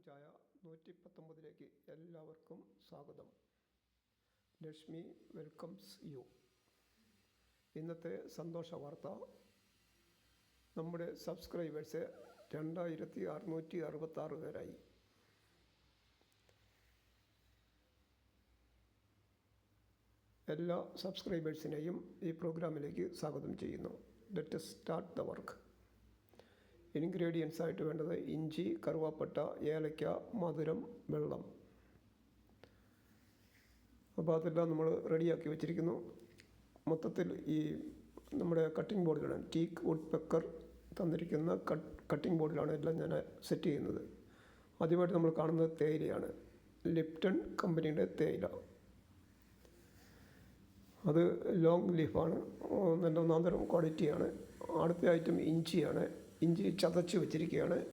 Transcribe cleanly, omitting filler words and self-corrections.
ചായ 119 എല്ലാവർക്കും സ്വാഗതം. Lakshmi welcomes U. ഇന്നത്തെ സന്തോഷ വാർത്ത, നമ്മുടെ സബ്സ്ക്രൈബേഴ്സ് 2666 പേരായി. എല്ലാ സബ്സ്ക്രൈബേഴ്സിനെയും ഈ പ്രോഗ്രാമിലേക്ക് സ്വാഗതം ചെയ്യുന്നു. Let us start the work. Ingredients ആയിട്ട് വേണ്ടത് ഇഞ്ചി, കറുവാപ്പട്ട, ഏലക്ക, മധുരം, വെള്ളം. അപ്പോൾ അതെല്ലാം നമ്മൾ റെഡിയാക്കി വെച്ചിരിക്കുന്നു. മൊത്തത്തിൽ ഈ നമ്മുടെ കട്ടിംഗ് ബോർഡിലാണ്, ടീക്ക് വുഡ് പെക്കർ തന്നിരിക്കുന്ന കട്ടിംഗ് ബോർഡിലാണ് എല്ലാം ഞാൻ സെറ്റ് ചെയ്യുന്നത്. ആദ്യമായിട്ട് നമ്മൾ കാണുന്നത് തേയിലയാണ്. ലിപ്റ്റൺ കമ്പനിയുടെ തേയില. അത് ലോങ് ലീഫാണ്, നല്ല ഒന്നാന്തരം ക്വാളിറ്റിയാണ്. അടുത്ത ഐറ്റം ഇഞ്ചിയാണ്. ഇഞ്ചി ചതച്ച് വെച്ചിരിക്കുകയാണ്.